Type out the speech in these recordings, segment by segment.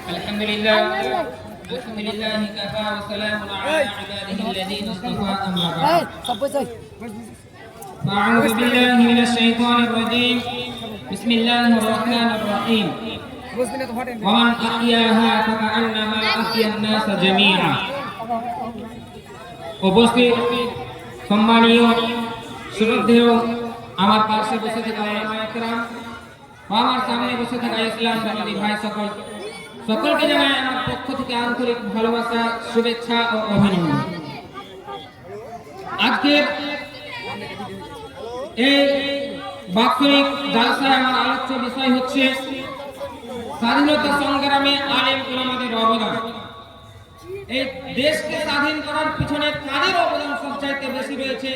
الحمد لله كفى وسلام على عباده الذين اصطفى أما بعد. أعوذ بالله من الشيطان الرجيم. بسم الله الرحمن الرحيم. ومن أحياها فكأنما أحيا الناس جميعا. উপস্থিত সম্মানীয় শ্রদ্ধেয় আমার পাশে বসে থাকা ওলামায়ে কেরাম, আমার সামনে বসে থাকা ইসলাম ধর্মী ভাই সকলকে জানাই আমার পক্ষ থেকে আন্তরিক ভালোবাসা, শুভেচ্ছা ও অভিনন্দন। আজকের এই বাৎসরিক জালসায় আমার আলোচ্য বিষয় হচ্ছে স্বাধীনতা সংগ্রামে আলেম উলামাদের অবদান। এই দেশকে স্বাধীন করার পিছনে কাদের অবদান সবচাইতে বেশি রয়েছে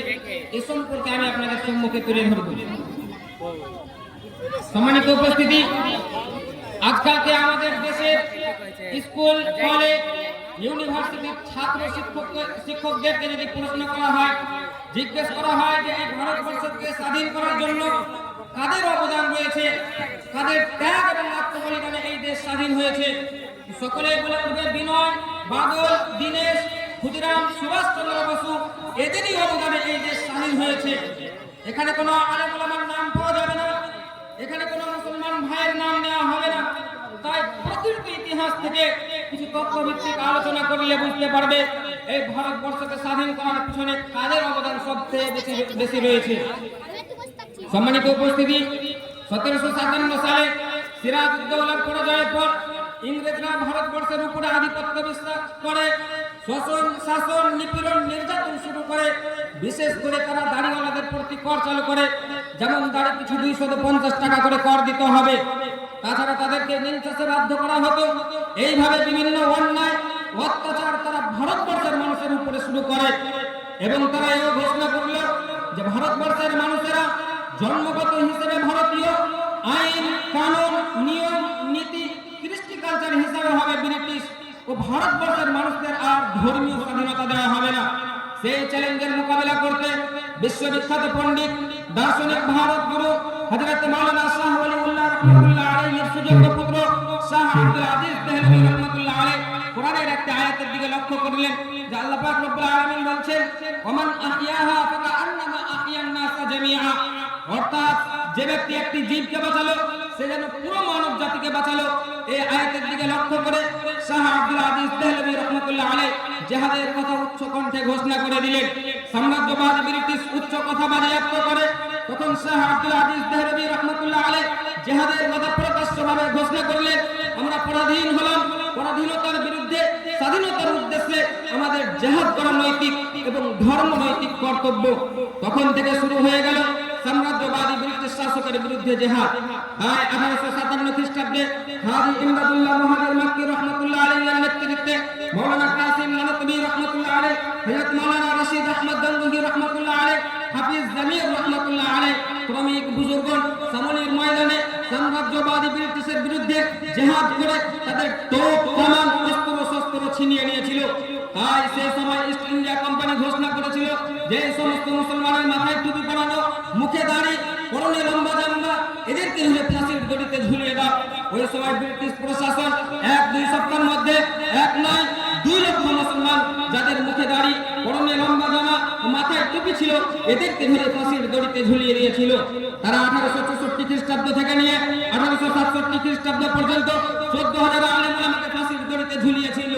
এ সম্পর্কে আমি আপনাদের সম্মুখে তুলে ধরব। সম্মানিত উপস্থিতি, আজকালকে আমাদের দেশের স্কুল, কলেজ, ইউনিভার্সিটির ছাত্র শিক্ষকদেরকে যদি প্রশ্ন করা হয়, জিজ্ঞেস করা হয় যে এই ভারতবর্ষকে স্বাধীন করার জন্য কাদের অবদান রয়েছে, কাদের ত্যাগ এবং আত্মবলিদানে এই দেশ স্বাধীন হয়েছে, সকলে বলে উঠবে বিনয়, বাদল, দীনেশ, ক্ষুদিরাম, সুভাষচন্দ্র বসু, এদেরই অবদানে এই দেশ স্বাধীন হয়েছে। এখানে কোনো আলেম ওলামার নাম পাওয়া যাবে না, এখানে কোনো মুসলমান ভাইয়ের নাম নেওয়া হবে না। তাই প্রকৃত ইতিহাস থেকে কিছু তথ্যভিত্তিক আলোচনা করলে বুঝতে পারবে এই ভারতবর্ষকে স্বাধীন করার পিছনে কাদের অবদান সবচেয়ে বেশি রয়েছে। সম্মানিত উপস্থিতি, 1757 সালে সিরাজউদ্দৌলার পরাজয়ের পর ইংরেজরা ভারতবর্ষের উপরে আধিপত্য বিস্তার করে শোষণ, শাসন, নিপীড়ন, নির্যাতন শুরু করে। বিশেষ করে তারা দাড়িওয়ালাদের প্রতি কর চালু করে, যেমন দাড়ি পিছু 250 টাকা করে কর দিতে হবে। তাছাড়া তাদেরকে নীল চাষে বাধ্য করা হতো। এইভাবে বিভিন্ন অন্যায় অত্যাচার তারা ভারতবর্ষের মানুষের উপরে শুরু করে এবং তারা এও ঘোষণা করল যে ভারতবর্ষের মানুষেরা জন্মগত হিসেবে ভারতীয়, আইন কানুন, নিয়ম নীতি, কৃষ্টি কালচার হিসাবে হবে ব্রিটিশ ও ভারতবর্ষের মানুষদের আর ধর্মীয় স্বাধীনতা দেওয়া হবে না। সেই চ্যালেঞ্জের মোকাবিলা করতে বিশ্ববিখ্যাত পণ্ডিত, দার্শনিক, ভারত গুরু হযরত মাওলানা শাহ ওয়ালিউল্লাহ রাহমাতুল্লাহ আলাইহির সুযোগ্য পুত্র শাহ আব্দুল আজিজ দেহলভী রাহমাতুল্লাহ আলাইহি কোরআনের একটা আয়াতের দিকে লক্ষ্য করলেন যে আল্লাহ পাক রব্বুল আলামিন বলছেন, ওমান আহইয়াহা ফাকাআন্নামা আহইয়ান নাস জামিআ। অর্থাৎ যে ব্যক্তি একটি জীবকে বাঁচালো সে যেন পুরো মানব জাতিকে বাঁচালো। এই আয়াতের দিকে লক্ষ্য করে শাহ আব্দুল আজিজ দেহলভী রাহমাতুল্লাহ আলাইহি জিহাদের কথা উচ্চ কণ্ঠে ঘোষণা করে দিলেন। সাম্রাজ্যবাদী ব্রিটিশ উচ্চ কথা বাজেয়াপ্ত করে, তখন শাহ আব্দুল আজিজ দেহলভী রাহমাতুল্লাহ আলাইহি জিহাদের কথা প্রকাশ্যভাবে ঘোষণা করলেন, আমরা পরাধীন হলাম, পরাধীনতার বিরুদ্ধে স্বাধীনতার উদ্দেশ্যে আমাদের জিহাদ করা নৈতিক এবং ধর্মনৈতিক কর্তব্য। তখন থেকে শুরু হয়ে গেল সাম্রাজ্যবাদী ব্রিটিশ শাসকের বিরুদ্ধে জিহাদ। তাই 1857 খ্রিস্টাব্দে হাজী ইমদাদুল্লাহ মুহাজির মাক্কি রাহমাতুল্লাহ আলাইহির নেতৃত্বে মাওলানা কাসিম নানতবী রাহমাতুল্লাহ আলাইহি, হযরত মাওলানা রশিদ আহমদ গঙ্গোহী রাহমাতুল্লাহ আলাইহি, হাফিজ জামির রাহমাতুল্লাহ আলাইহি শ্রমিক বুজুর্গগণ সামনের ময়দানে সাম্রাজ্যবাদী ব্রিটিশের বিরুদ্ধে জিহাদ করে তাদের তোপ, কামান, অস্ত্র শস্ত্র ছিনিয়ে নিয়েছিল। তাই সেই সময় ইস্ট ইন্ডিয়া কোম্পানি ঘোষণা করেছিল যে সমস্ত মুসলমানের মাথায় টুপি পরানো, মুখে দাড়ি, পরনে লম্বা জামা, এদেরকে হলে ফাঁসির দড়িতে ঝুলিয়ে দাও। ওই সময় ব্রিটিশ প্রশাসন 1-2 সপ্তাহের মধ্যে 1 নয় 2 লক্ষ মুসলমান যাদের মুখে দাড়ি, পরনে লম্বা জামা, মাথায় টুপি ছিল, এদেরকে ধরে ফাঁসির দড়িতে ঝুলিয়ে দিয়েছিল। তারা 1864 খ্রিস্টাব্দ থেকে নিয়ে 1867 খ্রিস্টাব্দ পর্যন্ত 14,000 আলেম ওলামাকে ফাঁসির দড়িতে ঝুলিয়েছিল।